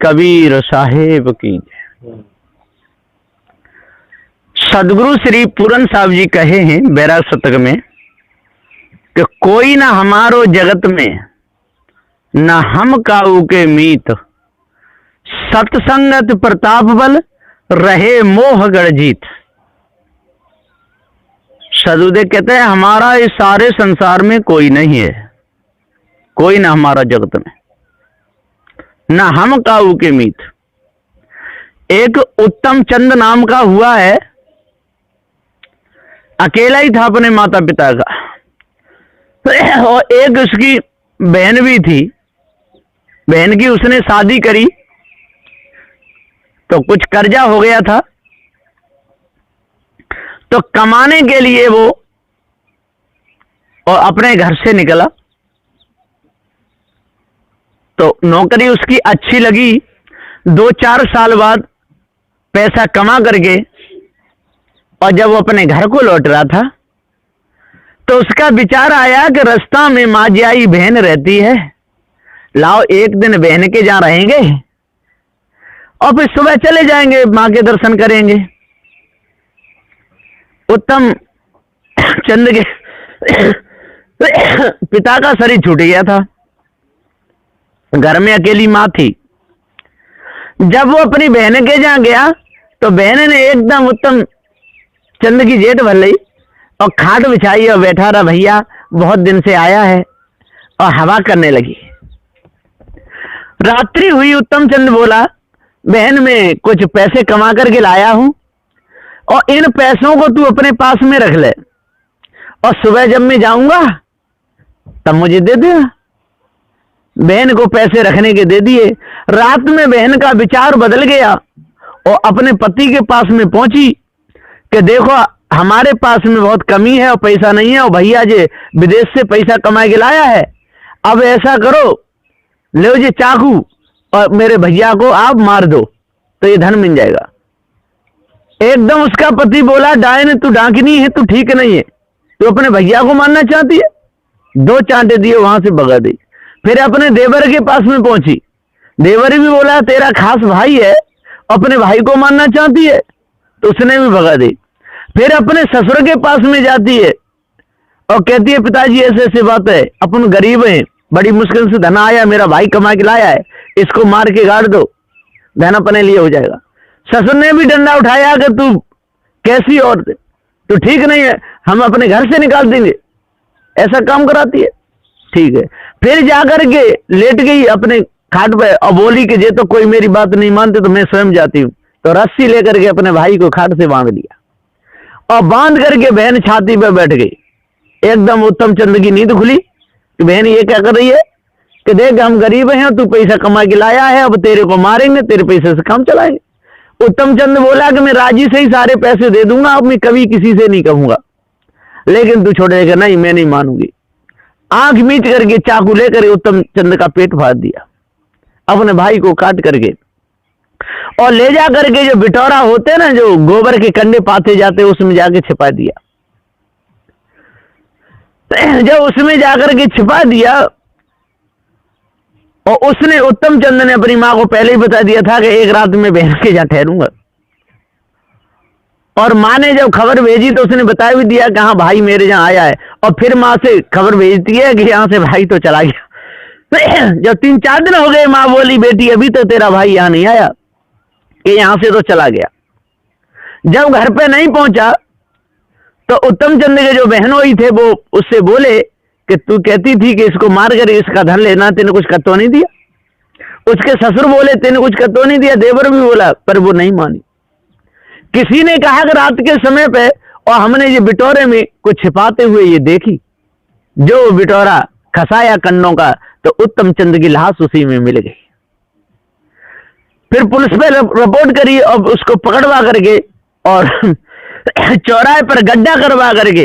कबीर साहेब की। सदगुरु श्री पूरन साहब जी कहे हैं बैराग शतक में कि कोई ना हमारो जगत में न हम काऊ के मीत, सत्संगत प्रताप बल रहे मोह गढ़ जीत। सदुदेव कहते हैं हमारा इस सारे संसार में कोई नहीं है, कोई ना हमारा जगत में, ना हम काऊ के मीत। एक उत्तम चंद नाम का हुआ है, अकेला ही था अपने माता पिता का, और एक उसकी बहन भी थी। बहन की उसने शादी करी तो कुछ कर्जा हो गया था, तो कमाने के लिए वो और अपने घर से निकला। तो नौकरी उसकी अच्छी लगी। 2-4 साल बाद पैसा कमा करके और जब वो अपने घर को लौट रहा था तो उसका विचार आया कि रास्ता में माँ जियाई बहन रहती है, लाओ एक दिन बहन के जहां रहेंगे और फिर सुबह चले जाएंगे, माँ के दर्शन करेंगे। उत्तम चंद के पिता का शरीर छूट गया था, घर में अकेली माँ थी। जब वो अपनी बहन के जहां गया तो बहन ने एकदम उत्तम चंद की जेठ भर ली और खाट बिछाई और बैठा रहा, भैया बहुत दिन से आया है, और हवा करने लगी। रात्रि हुई, उत्तम चंद बोला बहन में कुछ पैसे कमा करके लाया हूं और इन पैसों को तू अपने पास में रख ले, और सुबह जब मैं जाऊंगा तब मुझे दे देना। बहन को पैसे रखने के दे दिए। रात में बहन का विचार बदल गया और अपने पति के पास में पहुंची कि देखो हमारे पास में बहुत कमी है और पैसा नहीं है, और भैया जी विदेश से पैसा कमा के लाया है। अब ऐसा करो, ले जी चाकू और मेरे भैया को आप मार दो तो ये धन मिल जाएगा। एकदम उसका पति बोला डायन तू डांकनी है, तू ठीक नहीं है, तू अपने भैया को मारना चाहती है। 2 चांटे दिए, वहां से भगा दी। फिर अपने देवर के पास में पहुंची, देवर भी बोला तेरा खास भाई है, अपने भाई को मारना चाहती है, तो उसने भी भगा दी। फिर अपने ससुर के पास में जाती है और कहती है पिताजी ऐसे ऐसी बात है, अपन गरीब हैं, बड़ी मुश्किल से धन आया, मेरा भाई कमा के लाया है, इसको मार के गाड़ दो, धन अपने लिए हो जाएगा। ससुर ने भी डंडा उठाया कि तू कैसी औरत है, तू ठीक नहीं है, हम अपने घर से निकाल देंगे, ऐसा काम कराती है। ठीक है। फिर जाकर के लेट गई अपने खाट पे और बोली कि ये तो कोई मेरी बात नहीं मानते तो मैं स्वयं जाती हूँ। तो रस्सी लेकर के अपने भाई को खाट से बांध लिया और बांध करके बहन छाती पे बैठ गई। एकदम उत्तम चंद की नींद खुली कि बहन ये क्या कर रही है, कि देख हम गरीब हैं, तू पैसा कमा के लाया है, अब तेरे को मारेंगे, तेरे पैसे से काम चलाएंगे। उत्तम चंद बोला कि मैं राजी से ही सारे पैसे दे दूंगा, अब मैं कभी किसी से नहीं कहूंगा, लेकिन तू छोड़ेगा नहीं, मैं नहीं मानूंगी। आंख मीच करके चाकू लेकर उत्तम चंद का पेट फाड़ दिया, अपने भाई को काट करके, और ले जा करके जो बिटौरा होते ना, जो गोबर के कंडे पाते जाते, उसमें जाके छिपा दिया। जब उसमें जाकर के छिपा दिया, और उसने उत्तम चंद ने अपनी मां को पहले ही बता दिया था कि एक रात में बहन के जहां ठहरूंगा, और मां ने जब खबर भेजी तो उसने बता भी दिया कि हाँ भाई मेरे यहाँ आया है, और फिर मां से खबर भेजती है कि यहाँ से भाई तो चला गया। जब 3-4 दिन हो गए, मां बोली बेटी अभी तो तेरा भाई यहाँ नहीं आया, कि यहाँ से तो चला गया। जब घर पे नहीं पहुंचा तो उत्तम चंद के जो बहनोई थे वो उससे बोले कि तू कहती थी कि इसको मार कर इसका धन लेना, तेने कुछ कर तो नहीं दिया। उसके ससुर बोले तेने कुछ कर तो नहीं दिया, देवर भी बोला, पर वो नहीं मानी। किसी ने कहा कि रात के समय पे और हमने ये बिटोरे में कुछ छिपाते हुए ये देखी, जो बिटोरा खसाया कंडों का, तो उत्तम चंद की लाश उसी में मिल गई। फिर पुलिस पे रिपोर्ट करी और उसको पकड़वा करके और चौराहे पर गड्ढा करवा करके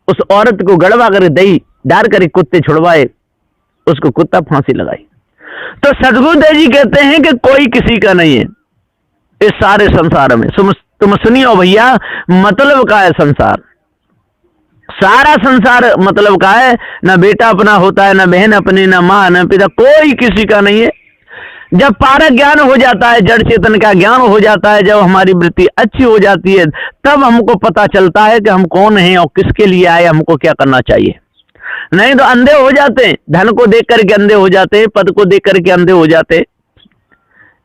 उस औरत को गड़वा कर दही डाल कर कुत्ते छुड़वाए, उसको कुत्ता फांसी लगाई। तो सदगुरुदेव जी कहते हैं कि कोई किसी का नहीं है इस सारे संसार में। तुम सुनियो भैया, मतलब का है संसार, सारा संसार मतलब का है। ना बेटा अपना होता है, ना बहन अपनी, ना माँ, ना पिता, कोई किसी का नहीं है। जब पारक ज्ञान हो जाता है, जड़ चेतन का ज्ञान हो जाता है, जब हमारी वृत्ति अच्छी हो जाती है, तब हमको पता चलता है कि हम कौन हैं और किसके लिए आए, हमको क्या करना चाहिए। नहीं तो अंधे हो जाते हैं, धन को देख करके अंधे हो जाते हैं, पद को देख करके अंधे हो जाते हैं।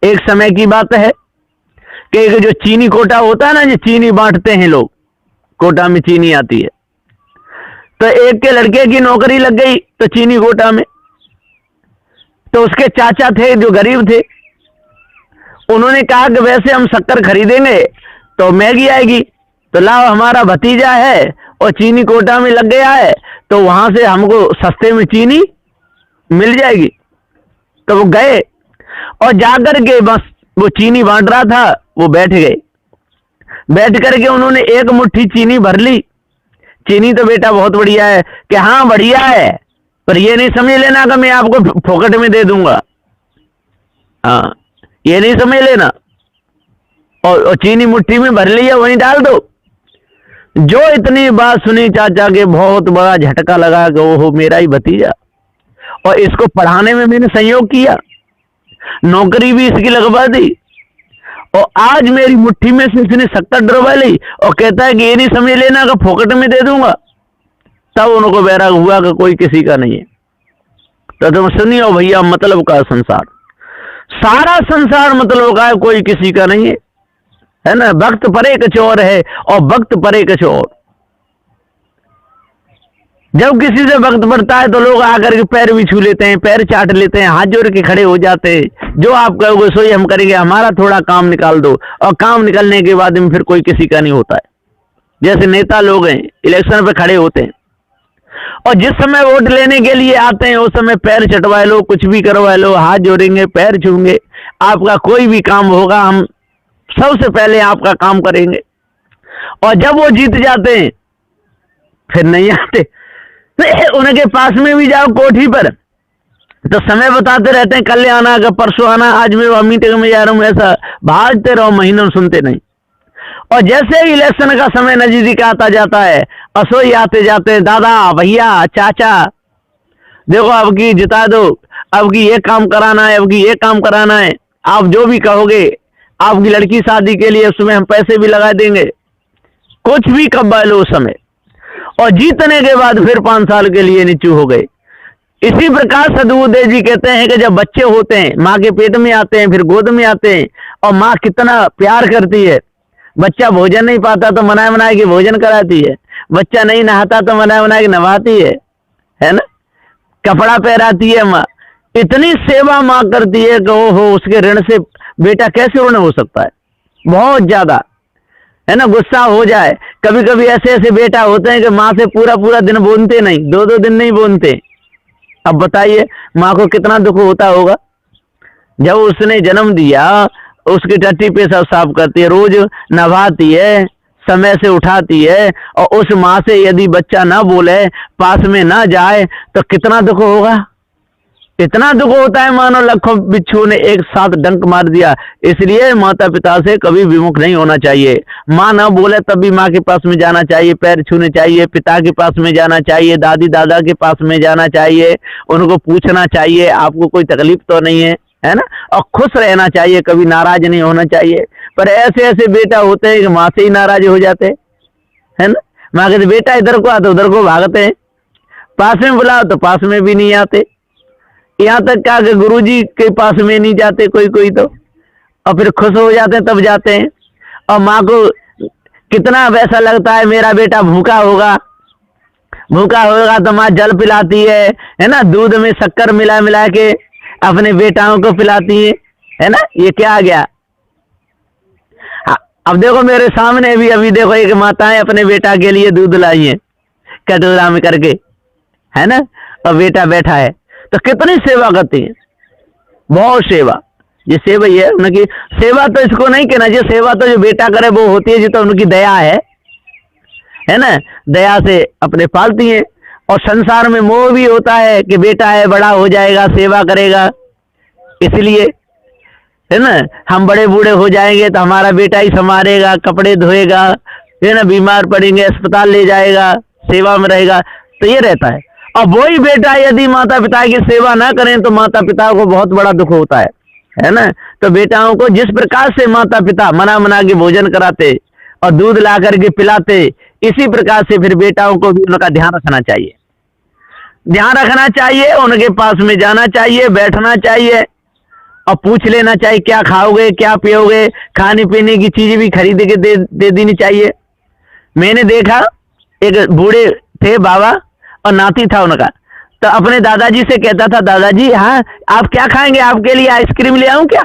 एक समय की बात है कि जो चीनी कोटा होता है ना, जो चीनी बांटते हैं लोग, कोटा में चीनी आती है, तो एक के लड़के की नौकरी लग गई तो चीनी कोटा में, तो उसके चाचा थे जो गरीब थे, उन्होंने कहा कि वैसे हम शक्कर खरीदेंगे तो महंगी आएगी, तो लाओ हमारा भतीजा है और चीनी कोटा में लग गया है, तो वहां से हमको सस्ते में चीनी मिल जाएगी। तो वो गए और जाकर के बस वो चीनी बांट रहा था, वो बैठ गए। बैठ करके उन्होंने एक मुट्ठी चीनी भर ली। चीनी तो बेटा बहुत बढ़िया है कि हाँ बढ़िया है, पर ये नहीं समझ लेना कि मैं आपको फोकट में दे दूंगा, हाँ ये नहीं समझ लेना। और चीनी मुट्ठी में भर लिया, वहीं डाल दो। जो इतनी बात सुनी चाचा के, बहुत बड़ा झटका लगा कि ओहो मेरा ही भतीजा, और इसको पढ़ाने में मैंने सहयोग किया, नौकरी भी इसकी लगवा दी, और आज मेरी मुट्ठी में से इसने शक्कर डरवा ली और कहता है कि ये नहीं समझ लेना कि फोकट में दे दूंगा। तब उनको बैराग हुआ कि कोई किसी का नहीं है। तो तुम सुनियो भैया, मतलब का संसार, सारा संसार मतलब का है, कोई किसी का नहीं है ना। वक्त परे कुछ और है और वक्त परे कुछ और। जब किसी से वक्त पड़ता है तो लोग आकर के पैर भी छू लेते हैं, पैर चाट लेते हैं, हाथ जोड़ के खड़े हो जाते हैं, जो आप कहोगे सोई हम करेंगे, हमारा थोड़ा काम निकाल दो। और काम निकलने के बाद में फिर कोई किसी का नहीं होता है। जैसे नेता लोग हैं, इलेक्शन पे खड़े होते हैं और जिस समय वोट लेने के लिए आते हैं उस समय पैर चटवा लो, कुछ भी करवा लो, हाथ जोड़ेंगे, पैर छूंगे, आपका कोई भी काम होगा हम सबसे पहले आपका काम करेंगे। और जब वो जीत जाते हैं फिर नहीं आते। उनके पास में भी जाओ कोठी पर तो समय बताते रहते हैं, कल आना, परसों आना, आज मैं मीटिंग में जा रहा हूँ, ऐसा भागते रहो, महीनों सुनते नहीं। और जैसे ही इलेक्शन का समय नजदीक आता जाता है, असोई आते जाते, दादा भैया चाचा देखो अब की जिता दो, अब की ये काम कराना है, अब की ये काम कराना है, आप जो भी कहोगे, आपकी लड़की शादी के लिए उसमें हम पैसे भी लगा देंगे, कुछ भी कब्बा लो उस समय। और जीतने के बाद फिर 5 साल के लिए नीचू हो गए। इसी प्रकार सदबुद्धदेव जी कहते हैं कि जब बच्चे होते हैं, माँ के पेट में आते हैं, फिर गोद में आते हैं, और माँ कितना प्यार करती है। बच्चा भोजन नहीं पाता तो मनाए मनाए के भोजन कराती है, बच्चा नहीं नहाता तो मनाए मनाए के नहवाती है ना, कपड़ा पहराती है माँ। इतनी सेवा माँ करती है कि ओहो, उसके ऋण से बेटा कैसे ऋण हो सकता है, बहुत ज्यादा, है ना। गुस्सा हो जाए, कभी कभी ऐसे ऐसे बेटा होते हैं कि माँ से पूरा पूरा दिन बोलते नहीं, 2-2 दिन नहीं बोलते। अब बताइए माँ को कितना दुख होता होगा। जब उसने जन्म दिया, उसकी टट्टी पे सब साफ करती है, रोज नहवाती है, समय से उठाती है, और उस माँ से यदि बच्चा ना बोले, पास में ना जाए, तो कितना दुख होगा। इतना दुख होता है मानो लाखों बिच्छू ने एक साथ डंक मार दिया। इसलिए माता पिता से कभी विमुख नहीं होना चाहिए। माँ ना बोले तब भी माँ के पास में जाना चाहिए, पैर छूने चाहिए, पिता के पास में जाना चाहिए, दादी दादा के पास में जाना चाहिए, उनको पूछना चाहिए आपको कोई तकलीफ तो नहीं है ना, और खुश रहना चाहिए, कभी नाराज नहीं होना चाहिए। पर ऐसे ऐसे बेटा होते हैं कि माँ से ही नाराज हो जाते है ना। माँ कहते बेटा इधर को आ तो उधर को भागते हैं, पास में बुलाओ तो पास में भी नहीं आते, यहाँ तक क्या कि गुरुजी के पास में नहीं जाते कोई कोई तो, और फिर खुश हो जाते हैं तब जाते हैं। और माँ को कितना वैसा लगता है मेरा बेटा भूखा होगा, भूखा होगा तो माँ जल पिलाती है ना, दूध में शक्कर मिला मिला के अपने बेटाओं को पिलाती है ना। ये क्या आ गया। अब देखो मेरे सामने भी अभी देखो एक माताएं अपने बेटा के लिए दूध लाई है कटोरा में करके, है ना, और बेटा बैठा है, तो कितनी सेवा करती है, बहुत सेवा। ये सेवा ही है उनकी सेवा। तो इसको नहीं कहना चाहिए सेवा, तो जो बेटा करे वो होती है, जो तो उनकी दया है ना, दया से अपने पालती है। और संसार में मोह भी होता है कि बेटा है, बड़ा हो जाएगा, सेवा करेगा, इसलिए है ना, हम बड़े बूढ़े हो जाएंगे तो हमारा बेटा ही संभालेगा, कपड़े धोएगा, है ना, बीमार पड़ेंगे अस्पताल ले जाएगा, सेवा में रहेगा, तो ये रहता है। और वही बेटा यदि माता पिता की सेवा ना करें तो माता पिता को बहुत बड़ा दुख होता है। है ना। तो बेटाओं को जिस प्रकार से माता पिता मना मना के भोजन कराते और दूध ला करके पिलाते, इसी प्रकार से फिर बेटाओं को भी उनका ध्यान रखना चाहिए। ध्यान रखना चाहिए, उनके पास में जाना चाहिए, बैठना चाहिए और पूछ लेना चाहिए क्या खाओगे क्या पियोगे, खाने पीने की चीज भी खरीद के दे देनी चाहिए। मैंने देखा एक बूढ़े थे बाबा और नाती था उनका, तो अपने दादाजी से कहता था, दादाजी हाँ आप क्या खाएंगे, आपके लिए आइसक्रीम ले आऊं क्या?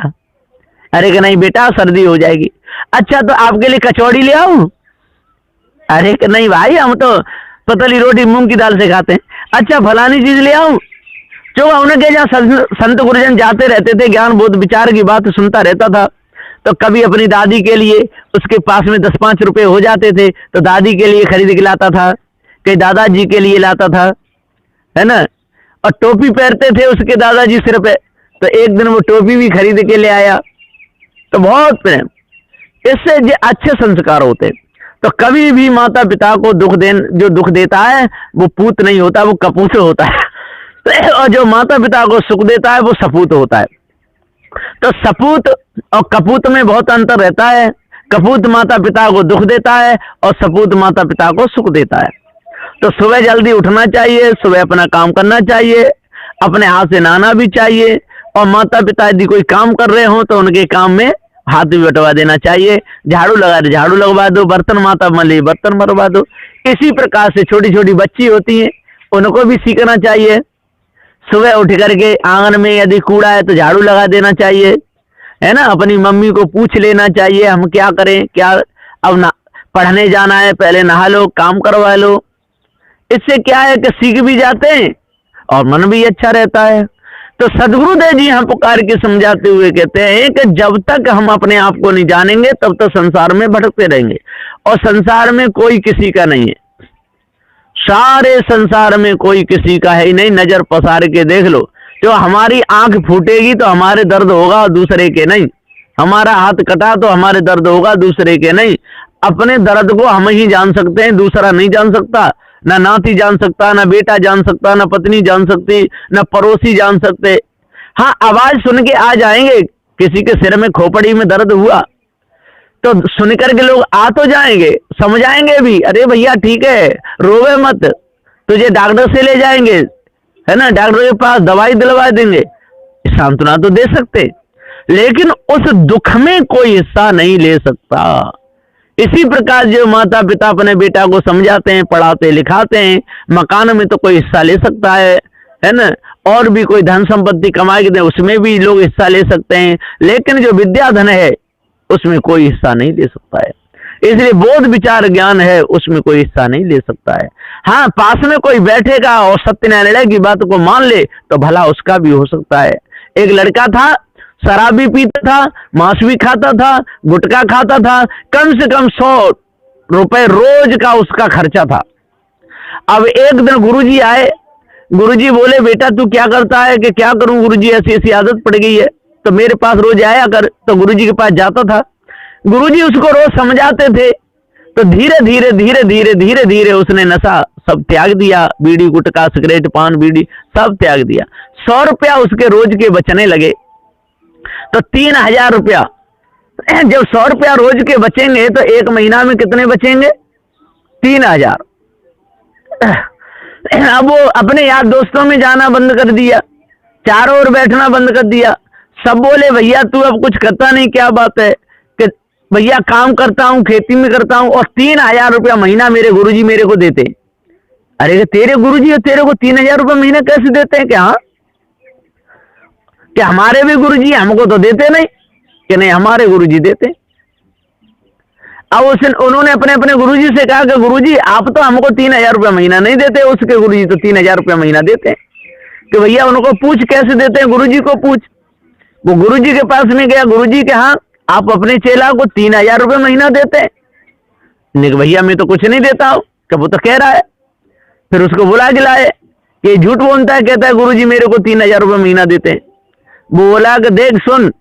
अरे कि नहीं बेटा सर्दी हो जाएगी। अच्छा तो आपके लिए कचौड़ी ले आऊं? अरे कि नहीं भाई हम तो पतली रोटी मूंग की दाल से खाते हैं। अच्छा फलानी चीज ले आऊं? जो उनके जहाँ संत गुरुजन जाते रहते थे, ज्ञान बोध विचार की बात सुनता रहता था। तो कभी अपनी दादी के लिए उसके पास में 10-5 रुपए हो जाते थे तो दादी के लिए खरीद के लाता था, कहीं दादाजी के लिए लाता था, है ना। और टोपी पहनते थे उसके दादाजी सिर पे, तो एक दिन वो टोपी भी खरीद के ले आया। तो बहुत प्रेम, इससे जो अच्छे संस्कार होते। तो कभी भी माता पिता को जो दुख देता है वो पूत नहीं होता, वो कपूत होता है। और जो माता पिता को सुख देता है वो सपूत होता है। तो सपूत और कपूत में बहुत अंतर रहता है। कपूत माता पिता को दुख देता है और सपूत माता पिता को सुख देता है। तो सुबह जल्दी उठना चाहिए, सुबह अपना काम करना चाहिए, अपने हाथ से नहाना भी चाहिए, और माता पिता यदि कोई काम कर रहे हो तो उनके काम में हाथ भी बटवा देना चाहिए। झाड़ू लगा दे झाड़ू लगवा दो, बर्तन माता मली बर्तन मरवा दो। इसी प्रकार से छोटी छोटी बच्ची होती हैं उनको भी सीखना चाहिए। सुबह उठ करके आंगन में यदि कूड़ा है तो झाड़ू लगा देना चाहिए, है ना। अपनी मम्मी को पूछ लेना चाहिए हम क्या करें, क्या अब ना पढ़ने जाना है, पहले नहा लो, काम करवा लो। इससे क्या है कि सीख भी जाते हैं और मन भी अच्छा रहता है। तो सदगुरुदेव जी हम पुकार के समझाते हुए कहते हैं कि जब तक हम अपने आप को नहीं जानेंगे तब तक संसार में भटकते रहेंगे, और संसार में कोई किसी का नहीं है। सारे संसार में कोई किसी का है ही नहीं। नजर पसार के देख लो, जो हमारी आंख फूटेगी तो हमारे दर्द होगा और दूसरे के नहीं। हमारा हाथ कटा तो हमारे दर्द होगा, दूसरे के नहीं। अपने दर्द को हम ही जान सकते हैं, दूसरा नहीं जान सकता। ना नाती जान सकता, ना बेटा जान सकता, ना पत्नी जान सकती, ना पड़ोसी जान सकते। हाँ आवाज सुन के आ जाएंगे, किसी के सिर में खोपड़ी में दर्द हुआ तो सुनकर के लोग आ तो जाएंगे, समझाएंगे भी, अरे भैया ठीक है रोवे मत, तुझे डॉक्टर से ले जाएंगे, है ना, डॉक्टर के पास दवाई दिलवा देंगे, सांत्वना तो दे सकते, लेकिन उस दुख में कोई हिस्सा नहीं ले सकता। इसी प्रकार जो माता पिता अपने बेटा को समझाते हैं, पढ़ाते लिखाते हैं, मकान में तो कोई हिस्सा ले सकता है ना, और भी कोई धन संपत्ति कमा के दे उसमें भी लोग हिस्सा ले सकते हैं, लेकिन जो विद्या धन है उसमें कोई हिस्सा नहीं ले सकता है। इसलिए बोध विचार ज्ञान है उसमें कोई हिस्सा नहीं ले सकता है। हाँ पास में कोई बैठेगा और सत्यनारायण की बात को मान ले तो भला उसका भी हो सकता है। एक लड़का था, शराब भी पीता था, मांस भी खाता था, गुटखा खाता था, कम से कम 100 रुपए रोज का उसका खर्चा था। अब एक दिन गुरुजी आए, गुरुजी बोले बेटा तू क्या करता है? कि क्या करूं गुरुजी, ऐसी ऐसी आदत पड़ गई है, तो मेरे पास रोज आया कर। तो गुरुजी के पास जाता था, गुरुजी उसको रोज समझाते थे। तो धीरे धीरे धीरे धीरे धीरे धीरे उसने नशा सब त्याग दिया, बीड़ी गुटखा सिगरेट पान बीड़ी सब त्याग दिया। 100 रुपया उसके रोज के बचने लगे, तो 3000 रुपया। जब 100 रुपया रोज के बचेंगे तो एक महीना में कितने बचेंगे? 3000। अब वो अपने यार दोस्तों में जाना बंद कर दिया, चारों ओर बैठना बंद कर दिया। सब बोले भैया तू अब कुछ करता नहीं, क्या बात है? कि भैया काम करता हूँ, खेती में करता हूँ, और 3000 रुपया महीना मेरे गुरुजी मेरे को देते। अरे तेरे गुरुजी और तेरे को 3000 रुपया महीना कैसे देते हैं? क्या कि हमारे भी गुरुजी हमको तो देते नहीं? कि नहीं हमारे गुरुजी देते। अब उन्होंने अपने अपने गुरुजी से कहा कि गुरुजी आप तो हमको 3000 रुपया महीना नहीं देते, उसके गुरुजी तो 3000 रुपया महीना देते हैं। कि भैया उनको पूछ कैसे देते हैं, गुरुजी को पूछ। वो गुरुजी के पास में गया, गुरुजी के हाँ आप अपने चेला को 3000 रुपये महीना देते हैं? नहीं भैया मैं तो कुछ नहीं देता हूँ। कि वो तो कह रहा है। फिर उसको बुला के लाए कि झूठ बोलता है, कहता है गुरुजी मेरे को 3000 रुपये महीना देते हैं। वो बोला कि देख सुन,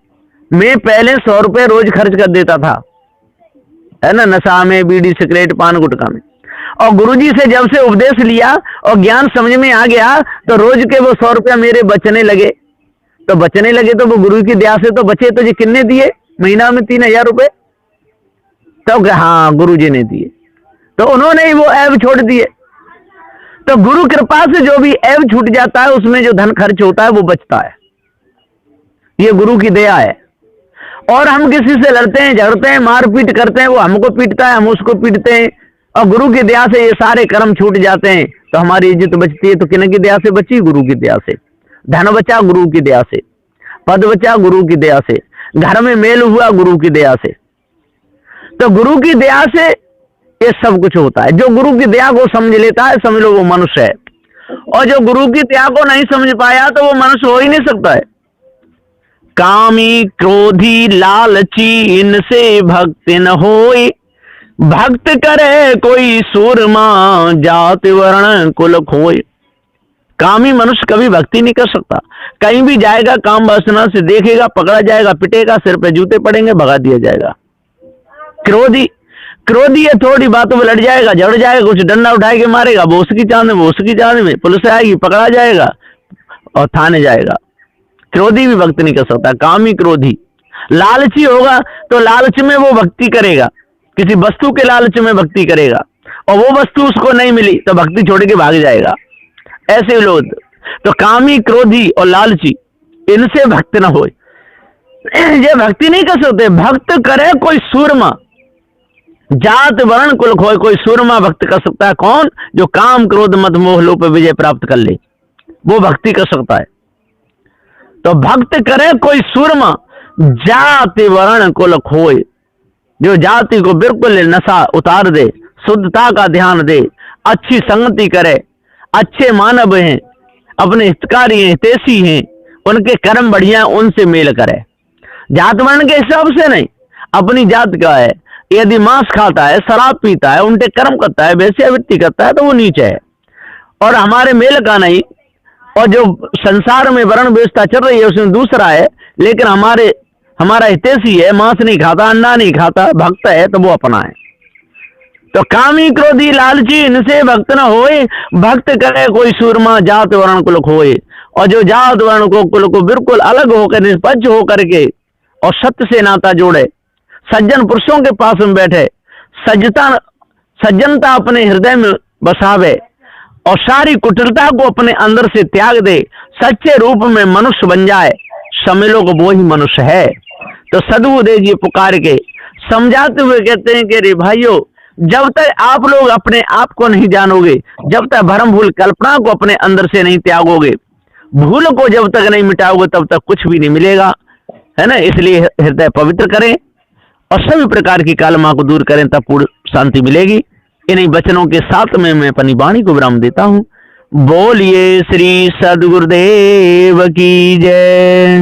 मैं पहले 100 रुपये रोज खर्च कर देता था, है ना, नशा में, बीड़ी सिगरेट पान गुटखा में, और गुरुजी से जब से उपदेश लिया और ज्ञान समझ में आ गया तो रोज के वो 100 रुपया मेरे बचने लगे। तो बचने लगे तो वो गुरु की दया से तो बचे। तो ये किन्ने दिए महीना में 3,000 रुपए? तो हाँ गुरु जी ने दिए, तो उन्होंने ही वो ऐब छोड़ दिए। तो गुरु कृपा से जो भी ऐब छूट जाता है उसमें जो धन खर्च होता है वो बचता है, ये गुरु की दया है। और हम किसी से लड़ते हैं, झगड़ते हैं, मारपीट करते हैं, वो हमको पीटता है, हम उसको पीटते हैं, और गुरु की दया से ये सारे कर्म छूट जाते हैं, तो हमारी इज्जत बचती है। तो किन की दया से बची? गुरु की दया से। धन बचा गुरु की दया से, पद बचा गुरु की दया से, घर में मेल हुआ गुरु की दया से। तो गुरु की दया से ये सब कुछ होता है। जो गुरु की दया को समझ लेता है, समझ लो वो मनुष्य है। और जो गुरु की दया को नहीं समझ पाया तो वो मनुष्य हो ही नहीं सकता है। कामी क्रोधी लालची इनसे भक्त न होए, भक्त करे कोई सूरमा जात वर्ण कुल खोए। कामी मनुष्य कभी भक्ति नहीं कर सकता। कहीं भी जाएगा काम वासना से देखेगा, पकड़ा जाएगा, पिटेगा, सिर पे जूते पड़ेंगे, भगा दिया जाएगा। क्रोधी क्रोधी है, थोड़ी बातों में लड़ जाएगा, झगड़ जाएगा, कुछ डंडा उठाए के मारेगा, वो उसकी चांद में पुलिस आएगी, पकड़ा जाएगा और थाने जाएगा। क्रोधी भी भक्ति नहीं कर सकता, कामी क्रोधी। लालची होगा तो लालच में वो भक्ति करेगा, किसी वस्तु के लालच में भक्ति करेगा, और वो वस्तु उसको नहीं मिली तो भक्ति छोड़ के भाग जाएगा। ऐसे लोग तो कामी क्रोधी और लालची, इनसे भक्त न हो, ये भक्ति नहीं कर सकते। भक्त करे कोई सूरमा, जात वर्ण कुल खोए, कोई सूरमा भक्त कर सकता है। कौन? जो काम क्रोध मद मोह लोभ पे विजय प्राप्त कर ले, वो भक्ति कर सकता है। तो भक्त करे कोई सूरमा, जाति वर्ण कुल खोए, जो जाति को बिल्कुल नशा उतार दे, शुद्धता का ध्यान दे, अच्छी संगति करे, अच्छे मानव हैं, अपने हितकारी हैं, हितैषी हैं, उनके कर्म बढ़िया, उनसे मेल करे। जात वर्ण के हिसाब से नहीं, अपनी जात का है, यदि मांस खाता है, शराब पीता है, उनके कर्म करता है, वेश्यावृत्ति करता है, तो वो नीच है। और हमारे मेल का नहीं, और जो संसार में वर्ण व्यवस्था चल रही है उसमें दूसरा है, लेकिन हमारा हितैषी है, मांस नहीं खाता, अंडा नहीं खाता, भक्त है, तो वो अपना है। तो कामी क्रोधी लालची इनसे भक्त न होए, भक्त करे कोई सूरमा जात वर्ण कुल खोए। और जो जात वर्ण को कुल को बिल्कुल अलग होकर, निष्पक्ष होकर के और सत्य से नाता जोड़े, सज्जन पुरुषों के पास में बैठे, सज्जनता अपने हृदय में बसावे और सारी कुटिलता को अपने अंदर से त्याग दे, सच्चे रूप में मनुष्य बन जाए, समझ लो वो ही मनुष्य है। तो सदगुरुदेव जी पुकार के समझाते हुए कहते हैं कि रे भाइयों, जब तक आप लोग अपने आप को नहीं जानोगे, जब तक भ्रम भूल कल्पना को अपने अंदर से नहीं त्यागोगे, भूल को जब तक नहीं मिटाओगे, तब तक कुछ भी नहीं मिलेगा, है ना। इसलिए हृदय पवित्र करें और सभी प्रकार की कालमा को दूर करें, तब पूर्ण शांति मिलेगी। इन्हीं वचनों के साथ में मैं अपनी वाणी को विराम देता हूँ। बोलिए श्री सद्गुरुदेव की जय।